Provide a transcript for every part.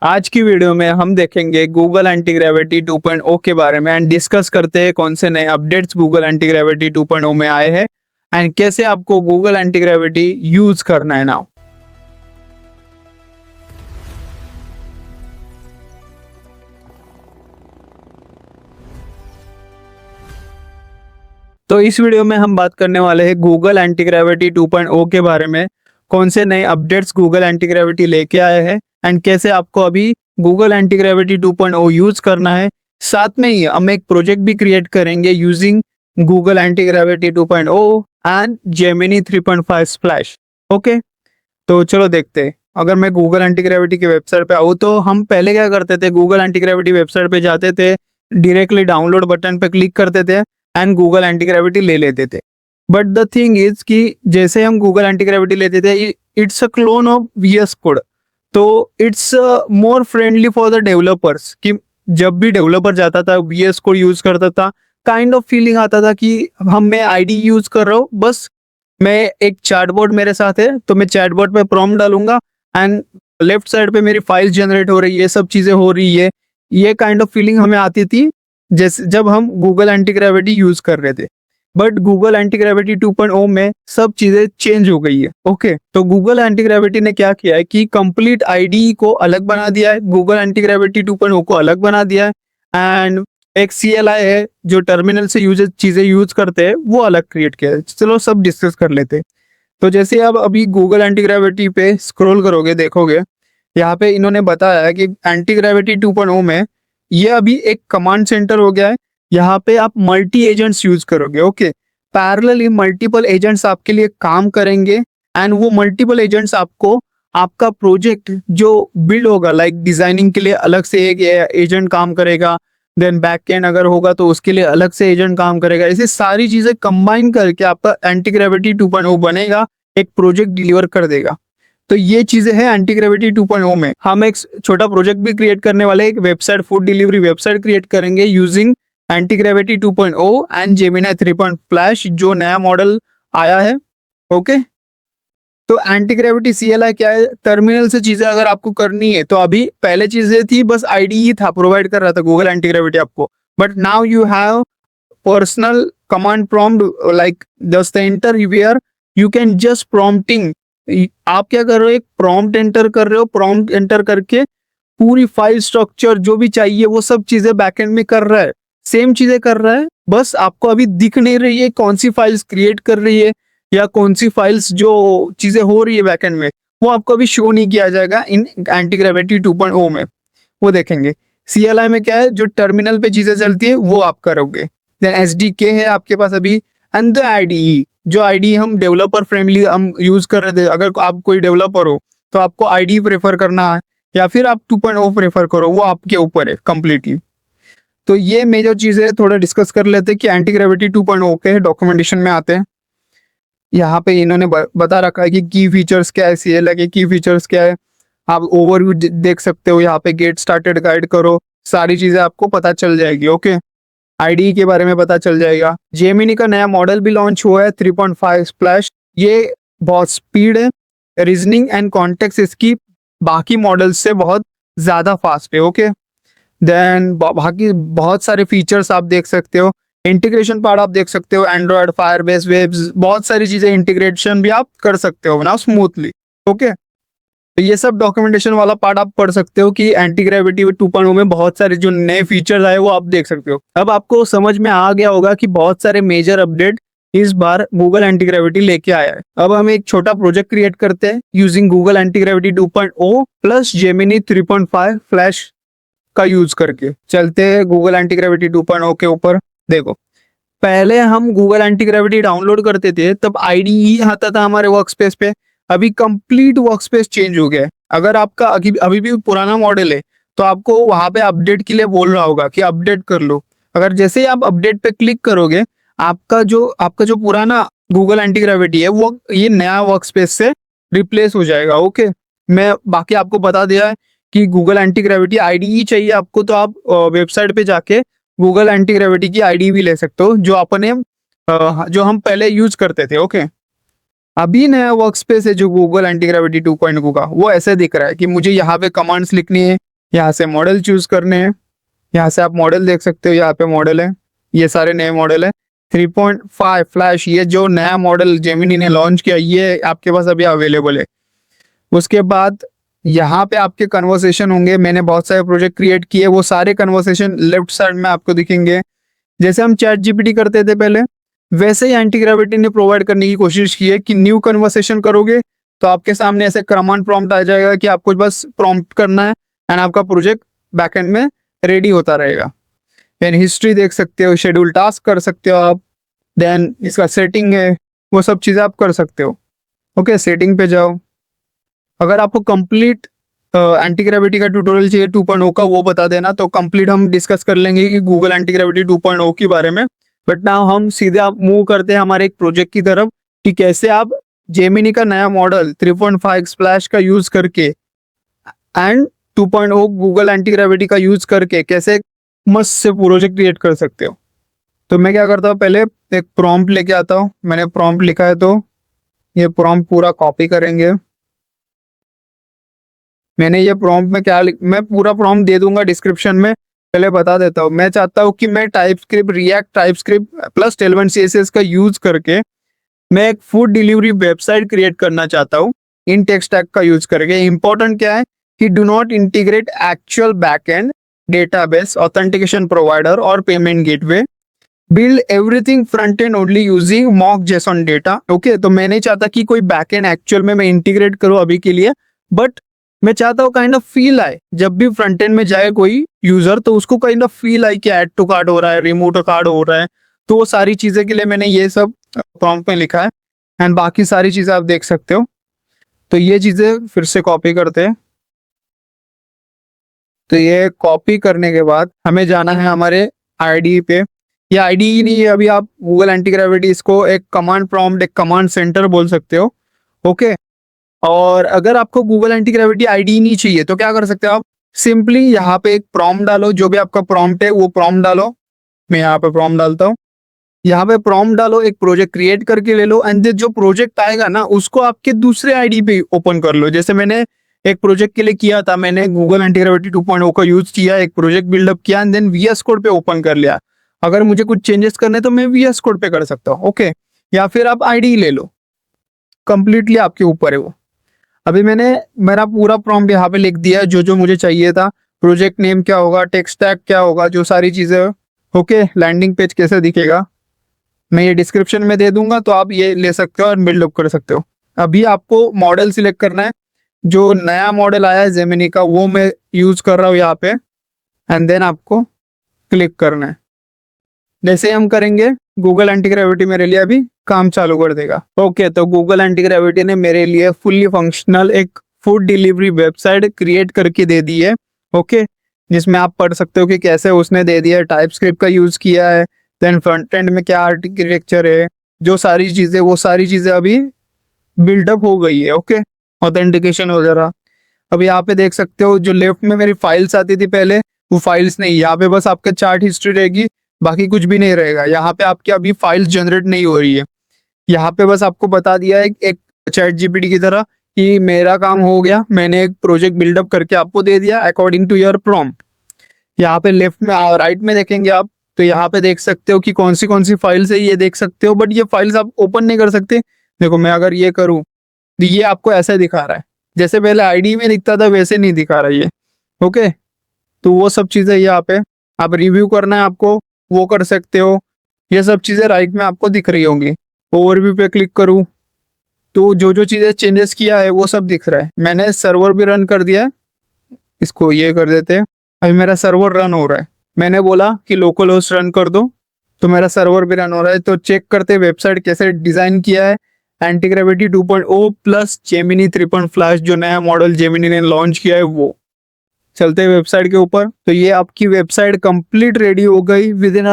आज की वीडियो में हम देखेंगे गूगल एंटी ग्रेविटी 2.0 के बारे में एंड डिस्कस करते हैं कौन से नए अपडेट्स गूगल एंटी ग्रेविटी 2.0 में आए हैं एंड कैसे आपको गूगल एंटी ग्रेविटी यूज करना है नाउ। तो इस वीडियो में हम बात करने वाले हैं गूगल एंटी ग्रेविटी 2.0 के बारे में, कौन से नए अपडेट्स गूगल एंटी ग्रेविटी लेके आए हैं एंड कैसे आपको अभी गूगल एंटी ग्रेविटी 2.0 यूज करना है। साथ में ही हम एक प्रोजेक्ट भी क्रिएट करेंगे using Google anti gravity 2.0 and Gemini 3.5 splash. Okay, तो चलो देखते हैं। अगर मैं गूगल एंटी ग्रेविटी के वेबसाइट पे आऊँ तो हम पहले क्या करते थे, गूगल एंटी ग्रेविटी वेबसाइट पे जाते थे, डायरेक्टली डाउनलोड बटन पे क्लिक करते थे एंड गूगल एंटी ग्रेविटी ले लेते थे। बट द थिंग इज कि जैसे हम गूगल एंटी ग्रेविटी लेते थे, it's a clone of VS Code, तो it's more friendly for the developers. कि जब भी डेवलपर जाता था वीएस कोड यूज करता था, काइंड ऑफ फीलिंग आता था कि मैं आईडी यूज कर रहा हूँ, बस मैं एक चैटबॉट मेरे साथ है तो मैं चैटबॉट पे प्रॉम्प्ट डालूंगा एंड लेफ्ट साइड पे मेरी फाइल्स जनरेट हो रही है, सब चीजें हो रही है। ये काइंड ऑफ फीलिंग हमें आती थी जैसे जब हम गूगल एंटी ग्रेविटी यूज कर रहे थे। बट गूगल एंटी ग्रेविटी 2.0 में सब चीजें चेंज हो गई है। ओके, तो गूगल एंटी ग्रेविटी ने क्या किया है कि कंप्लीट आईडी को अलग बना दिया है, गूगल एंटी ग्रेविटी 2.0 को अलग बना दिया है एंड एक CLI है जो टर्मिनल से चीजें यूज करते हैं, वो अलग क्रिएट किया है। चलो सब डिस्कस कर लेते हैं। तो जैसे आप अभी गूगल एंटी ग्रेविटी पे स्क्रॉल करोगे, देखोगे यहाँ पे इन्होंने बताया है कि एंटी ग्रेविटी 2.0 में ये अभी एक कमांड सेंटर हो गया है। यहाँ पे आप मल्टी एजेंट्स यूज करोगे। ओके, पैरेलली मल्टीपल एजेंट्स आपके लिए काम करेंगे एंड वो मल्टीपल एजेंट्स आपको आपका प्रोजेक्ट जो बिल्ड होगा, लाइक डिजाइनिंग के लिए अलग से एक एजेंट काम करेगा, देन बैक एंड अगर होगा तो उसके लिए अलग से एजेंट काम करेगा। ऐसे सारी चीजें कंबाइन करके आपका एंटी ग्रेविटी 2.0 बनेगा, एक प्रोजेक्ट डिलीवर कर देगा। तो ये चीजें हैं एंटी ग्रेविटी 2.0 में। हम एक छोटा प्रोजेक्ट भी क्रिएट करने वाले, एक website, food delivery website create करेंगे using anti gravity 2.0 and Gemini 3 flash, जो नया मॉडल आया है। ओके, तो एंटी ग्रेविटी CLI क्या है, टर्मिनल से चीजें अगर आपको करनी है तो अभी पहले चीजें थी बस आईडी ही था, प्रोवाइड कर रहा था गूगल एंटी ग्रेविटी आपको। But now you have personal command prompt, like just enter where you can just prompting. आप क्या कर रहे हो, एक प्रॉम्प्ट एंटर कर रहे हो, प्रॉम्प्ट एंटर करके पूरी फाइल स्ट्रक्चर जो भी चाहिए वो सब चीजें बैकएंड में कर रहा है, सेम चीजें कर रहा है। बस आपको अभी दिख नहीं रही है कौन सी फाइल्स क्रिएट कर रही है या कौन सी फाइल्स जो चीजें हो रही है बैकएंड में, वो आपको अभी शो नहीं किया जाएगा इन एंटी ग्रेविटी 2.0 में। वो देखेंगे CLI में क्या है, जो टर्मिनल पे चीजें चलती है वो आप करोगे। देन SDK है आपके पास अभी एंड द IDE, जो IDE हम डेवलपर फ्रेंडली हम यूज कर रहे थे। अगर आप कोई डेवलपर हो तो आपको IDE प्रेफर करना है या फिर आप 2.0 प्रेफर करो, वो आपके ऊपर है कंप्लीटली। तो ये मेजर चीजें थोड़ा डिस्कस कर लेते हैं कि एंटी ग्रेविटी 2.0 के डॉक्यूमेंटेशन में आते हैं। यहाँ पे इन्होंने बता रखा है कि की फीचर्स क्या है, CLI के की फीचर्स क्या है। आप ओवरव्यू देख सकते हो, यहाँ पे गेट स्टार्टेड गाइड करो, सारी चीजें आपको पता चल जाएगी। ओके, IDE के बारे में पता चल जाएगा। जेमिनी का नया मॉडल भी लॉन्च हुआ है 3.5 स्प्लैश। ये बहुत स्पीड है, रीजनिंग एंड कॉन्टेक्स्ट इसकी बाकी मॉडल्स से बहुत ज्यादा फास्ट है। ओके, देन बाकी बहुत सारे फीचर्स आप देख सकते हो, इंटीग्रेशन पार्ट आप देख सकते हो, एंड्रॉयड, फायरबेस, वेब्स, बहुत सारी चीजें इंटीग्रेशन भी आप कर सकते हो ना स्मूथली। ओके, तो ये सब डॉक्यूमेंटेशन वाला पार्ट आप पढ़ सकते हो कि एंटी ग्रेविटी 2.0 में बहुत सारे जो नए फीचर्स आए वो आप देख सकते हो। अब आपको समझ में आ गया होगा कि बहुत सारे मेजर अपडेट इस बार गूगल एंटी ग्रेविटी लेके आया है। अब हम एक छोटा प्रोजेक्ट क्रिएट करते हैं using Google anti gravity 2.0 plus Gemini 3.5 flash का यूज करके। चलते हैं गूगल एंटी ग्रेविटी 2.0 के ऊपर। देखो, पहले हम गूगल एंटी ग्रेविटी डाउनलोड करते थे तब IDE आता था हमारे वर्कस्पेस पे, अभी कंप्लीट वर्कस्पेस चेंज हो गया है। अगर आपका अभी भी पुराना मॉडल है तो आपको वहां पे अपडेट के लिए बोल रहा होगा कि अपडेट कर लो। अगर जैसे ही आप अपडेट पे क्लिक करोगे, आपका जो पुराना गूगल एंटी ग्रेविटी है वो ये नया वर्कस्पेस से रिप्लेस हो जाएगा। ओके, मैं बाकी आपको बता दिया है कि गूगल एंटी ग्रेविटी IDE चाहिए आपको तो आप वेबसाइट पे जाके गूगल एंटी ग्रेविटी की IDE भी ले सकते हो, जो हम पहले यूज करते थे। ओके, अभी नया वर्कस्पेस है जो गूगल एंटी ग्रेविटी 2.0 का, वो ऐसे दिख रहा है कि मुझे यहाँ पे कमांड्स लिखनी है, यहाँ से मॉडल चूज करने हैं। यहाँ से आप मॉडल देख सकते हो, यहाँ पे मॉडल है, ये सारे नए मॉडल है। 3.5 फ्लैश, ये जो नया मॉडल जेमिनी ने लॉन्च किया, ये आपके पास अभी अवेलेबल है। उसके बाद यहाँ पे आपके कन्वर्सेशन होंगे। मैंने बहुत सारे प्रोजेक्ट क्रिएट किए, वो सारे कन्वर्सेशन लेफ्ट साइड में आपको दिखेंगे। जैसे हम चैट जीपीटी करते थे पहले, वैसे ही एंटी ग्रेविटी ने प्रोवाइड करने की कोशिश की है कि न्यू कन्वर्सेशन करोगे तो आपके सामने ऐसे कमांड प्रॉम्प्ट आ जाएगा कि आपको बस प्रॉम्प्ट करना है एंड आपका प्रोजेक्ट बैकएंड में रेडी होता रहेगा। देन हिस्ट्री देख सकते हो, शेड्यूल टास्क कर सकते हो आप, देन इसका सेटिंग है, वो सब चीज़ें आप कर सकते हो। ओके, सेटिंग पे जाओ। अगर आपको कंप्लीट एंटी ग्रेविटी का ट्यूटोरियल चाहिए 2.0 का, वो बता देना, तो कंप्लीट हम डिस्कस कर लेंगे कि गूगल एंटी ग्रेविटी 2.0 के बारे में। बट नाउ हम सीधे आप मूव करते हैं हमारे एक प्रोजेक्ट की तरफ कि कैसे आप जेमिनी का नया मॉडल 3.5 स्प्लैश का यूज करके एंड 2.0 गूगल एंटी ग्रेविटी का यूज करके कैसे मस्त से प्रोजेक्ट क्रिएट कर सकते हो। तो मैं क्या करता हूँ, पहले एक प्रॉम्प्ट लेके आता हूँ। मैंने प्रॉम्प्ट लिखा है तो ये प्रॉम्प्ट पूरा कॉपी करेंगे। मैंने ये प्रॉम्प्ट में मैं पूरा प्रॉम्प्ट दे दूंगा डिस्क्रिप्शन में, पहले बता देता हूँ। मैं चाहता हूँ कि मैं TypeScript, React TypeScript plus Tailwind CSS का यूज करके मैं एक फूड डिलीवरी वेबसाइट क्रिएट करना चाहता हूँ इन टेक स्टैक का यूज करके। इंपॉर्टेंट क्या है कि do not integrate actual backend, database, authentication provider और payment gateway. Build everything front end only using mock JSON data. Okay, तो मैं नहीं चाहता कि कोई बैकएंड एक्चुअल में मैं इंटीग्रेट करूँ अभी के लिए, बट मैं चाहता हूँ काइंड ऑफ फील आए जब भी फ्रंट एंड में जाए कोई यूजर, तो उसको काइंड ऑफ फील आए कि ऐड टू कार्ड हो रहा है, रिमूव टू कार्ड हो रहा है। तो वो सारी चीजें के लिए मैंने ये सब प्रॉम्प्ट में लिखा है एंड बाकी सारी चीजें आप देख सकते हो। तो ये चीजें फिर से कॉपी करते हैं। तो ये कॉपी करने के बाद हमें जाना है हमारे आईडी पे। ये आईडी ही नहीं है, अभी आप गूगल एंटी ग्रेविटी इसको एक कमांड प्रॉम्प्ट, एक कमांड सेंटर बोल सकते हो। ओके, और अगर आपको गूगल एंटी ग्रेविटी आईडी नहीं चाहिए तो क्या कर सकते हो आप, सिंपली यहाँ पे एक प्रॉम्प्ट डालो, जो भी आपका प्रॉम्प्ट है वो प्रॉम्प्ट डालो। मैं यहाँ पे प्रॉम्प्ट डालता हूँ, यहाँ पे प्रॉम्प्ट डालो, एक प्रोजेक्ट क्रिएट करके ले लो एंड जो प्रोजेक्ट आएगा ना उसको आपके दूसरे आईडी पे ओपन कर लो। जैसे मैंने एक प्रोजेक्ट के लिए किया था, मैंने गूगल एंटी ग्रेविटी 2.0 का यूज किया, एक प्रोजेक्ट बिल्डअप किया एंड देन वीएस कोड पे ओपन कर लिया। अगर मुझे कुछ चेंजेस करने तो मैं वीएस कोड पे कर सकता हूँ। ओके, या फिर आप आईडी ले लो, कंप्लीटली आपके ऊपर है वो। अभी मैंने मेरा पूरा प्रॉम्प्ट यहाँ पे लिख दिया है, जो जो मुझे चाहिए था। प्रोजेक्ट नेम क्या होगा, टेक स्टैक क्या होगा, जो सारी चीजें। ओके, लैंडिंग पेज कैसे दिखेगा मैं ये डिस्क्रिप्शन में दे दूंगा, तो आप ये ले सकते हो और बिल्डअप कर सकते हो। अभी आपको मॉडल सिलेक्ट करना है, जो नया मॉडल आया है जेमिनी का वो मैं यूज कर रहा हूँ यहाँ पे एंड देन आपको क्लिक करना है। जैसे हम करेंगे गूगल एंटी ग्रेविटी मेरे लिए अभी काम चालू कर देगा। ओके, तो गूगल एंटी ग्रेविटी ने मेरे लिए फुल्ली फंक्शनल एक फूड डिलीवरी वेबसाइट क्रिएट करके दे दी है। ओके, जिसमें आप पढ़ सकते हो कि कैसे उसने दे दिया है, टाइपस्क्रिप्ट का यूज किया है, देन फ्रंट एंड में क्या आर्किटेक्चर है, जो सारी चीजें, वो सारी चीजें अभी बिल्डअप हो गई है। ओके, ऑथेंटिकेशन वगैरह। अब यहाँ पे देख सकते हो, जो लेफ्ट में मेरी फाइल्स आती थी पहले, वो फाइल्स नहीं, यहाँ पे बस आपका चार्ट हिस्ट्री रहेगी, बाकी कुछ भी नहीं रहेगा। यहाँ पे आपकी अभी फाइल्स जनरेट नहीं हो रही है। यहाँ पे बस आपको बता दिया है एक चैट जीपीटी की तरह कि मेरा काम हो गया, मैंने एक प्रोजेक्ट बिल्डअप करके आपको दे दिया अकॉर्डिंग टू योर प्रॉम्प्ट। यहाँ पे लेफ्ट में राइट में देखेंगे आप, तो यहाँ पे देख सकते हो कि कौन सी फाइल्स है, ये देख सकते हो। बट ये फाइल्स आप ओपन नहीं कर सकते। देखो, मैं अगर ये करूँ तो ये आपको ऐसा दिखा रहा है, जैसे पहले आईडी में दिखता था वैसे नहीं दिखा रहा ये। ओके, तो वो सब चीजें यहाँ पे आप रिव्यू करना है आपको, वो कर सकते हो। ये सब चीजें राइट में आपको दिख रही होंगी। ओवरव्यू पे क्लिक करूँ तो जो जो चीजें चेंजेस किया है वो सब दिख रहा है। मैंने सर्वर भी रन कर दिया है, इसको ये कर देते हैं। अभी मेरा सर्वर रन हो रहा है, मैंने बोला कि लोकल होस्ट रन कर दो, तो मेरा सर्वर भी रन हो रहा है। तो चेक करते वेबसाइट कैसे डिजाइन किया है, anti gravity 2.0 plus Gemini 3 flash, जो नया मॉडल जेमिनी ने लॉन्च किया है वो। चलते हैं वेबसाइट के ऊपर। तो ये आपकी वेबसाइट कंप्लीट रेडी हो गई with in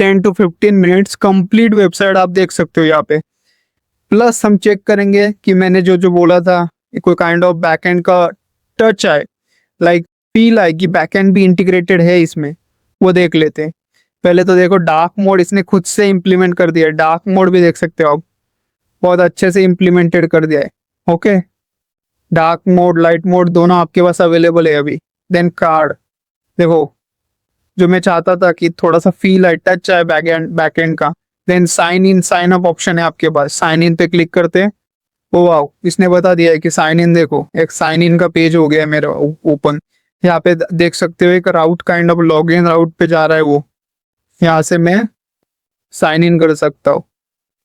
10 to 15 minutes. Complete website आप देख सकते हो यहाँ पे। प्लस हम चेक करेंगे कि मैंने जो जो बोला था, कोई काइंड ऑफ बैकएंड का टच आए, लाइक फील आए कि बैकएंड भी इंटीग्रेटेड है इसमें, वो देख लेते हैं। पहले तो देखो, डार्क मोड इसने खुद से इम्प्लीमेंट कर दिया है। डार्क मोड भी देख सकते हो आप, बहुत अच्छे से इम्प्लीमेंटेड कर दिया है। Okay, dark mode, light mode दोनों आपके पास अवेलेबल है अभी। देन कार्ड, देखो जो मैं चाहता था कि थोड़ा सा फील है, टच है बैक एंड का। Then sign in sign up option है आपके पास, साइन इन पे क्लिक करते हैं। ओ वाओ, इसने बता दिया है कि साइन इन, देखो एक साइन इन का पेज हो गया है मेरा ओपन। यहाँ पे देख सकते हो एक राउट काइंड ऑफ लॉग इन राउट पे जा रहा है वो, यहाँ से मैं साइन इन कर सकता हूँ।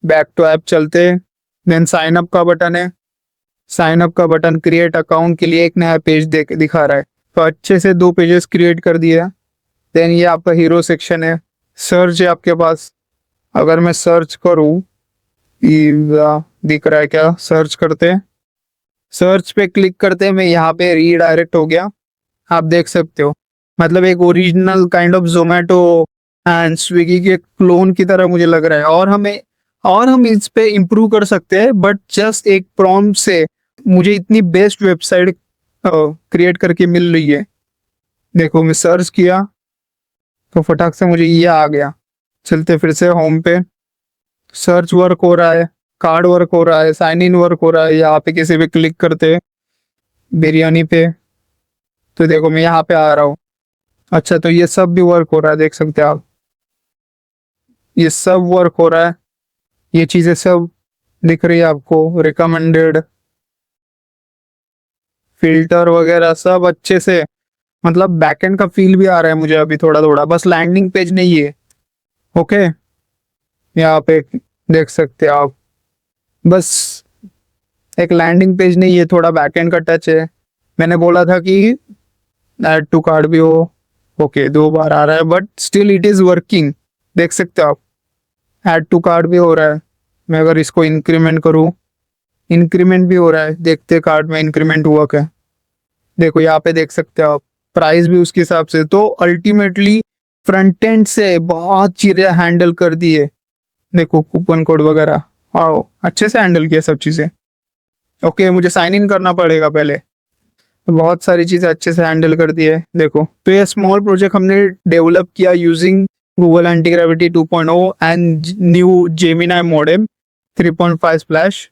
बैक टू ऐप चलते हैं, देन साइन अप का बटन है। साइन अप का बटन क्रिएट अकाउंट के लिए एक नया पेज दिखा रहा है, तो अच्छे से 2 पेजेस क्रिएट कर दिए। देन ये आपका हीरो सेक्शन है। सर्च है आपके पास, अगर मैं सर्च करूँ, दिख रहा है क्या, सर्च करते हैं। सर्च पे क्लिक करते हैं, मैं यहाँ पे रीडायरेक्ट हो गया, आप देख सकते हो। मतलब एक original kind of Zomato and Swiggy के क्लोन की तरह मुझे लग रहा है। और हम इस पे इम्प्रूव कर सकते हैं, बट जस्ट एक प्रॉम्प्ट से मुझे इतनी बेस्ट वेबसाइट क्रिएट करके मिल रही है। देखो मैं सर्च किया तो फटाक से मुझे ये आ गया। चलते फिर से होम पे, सर्च वर्क हो रहा है, कार्ड वर्क हो रहा है, साइन इन वर्क हो रहा है। यहाँ पे किसी पे क्लिक करते बिरयानी पे, तो देखो मैं यहाँ पे आ रहा हूँ। अच्छा, तो ये सब भी वर्क हो रहा है, देख सकते हैं आप, ये सब वर्क हो रहा है। ये चीजें सब दिख रही है आपको, रिकमेंडेड, फिल्टर वगैरह सब अच्छे से। मतलब बैकएंड का फील भी आ रहा है मुझे अभी थोड़ा थोड़ा, बस लैंडिंग पेज नहीं है। ओके, यहाँ पे देख सकते हैं आप, बस एक लैंडिंग पेज नहीं है, थोड़ा बैकएंड का टच है। मैंने बोला था कि ऐड टू कार्ड भी हो। ओके, 2 बार आ रहा है but still it is working, देख सकते हो आप। ऐड टू कार्ड भी हो रहा है। मैं अगर इसको इंक्रीमेंट करूँ, इंक्रीमेंट भी हो रहा है, देखते कार्ड में इंक्रीमेंट हुआ क्या। देखो यहाँ पे देख सकते हो आप, प्राइस भी उसके हिसाब से। तो अल्टीमेटली फ्रंट एंड से बहुत चीजें हैंडल कर दी है। देखो कूपन कोड वगैरह, आओ अच्छे से हैंडल किया सब चीजें। ओके, मुझे साइन इन करना पड़ेगा पहले। बहुत सारी चीजें अच्छे से हैंडल कर दी है। देखो, तो ये स्मॉल प्रोजेक्ट हमने डेवलप किया using Google anti gravity 2.0 and new Gemini modem 3.5 splash.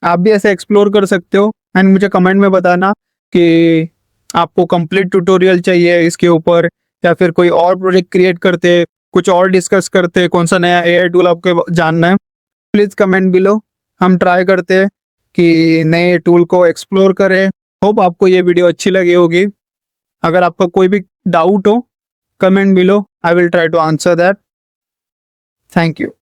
आप भी ऐसे एक्सप्लोर कर सकते हो एंड मुझे कमेंट में बताना कि आपको कंप्लीट ट्यूटोरियल चाहिए इसके ऊपर, या फिर कोई और प्रोजेक्ट क्रिएट करते, कुछ और डिस्कस करते, कौन सा नया एआई टूल आपको जानना है, प्लीज कमेंट बिलो। हम ट्राई करते हैं कि नए टूल को एक्सप्लोर करें। होप आपको ये वीडियो अच्छी लगी होगी। अगर आपका कोई भी डाउट हो, comment below, I will try to answer that. Thank you.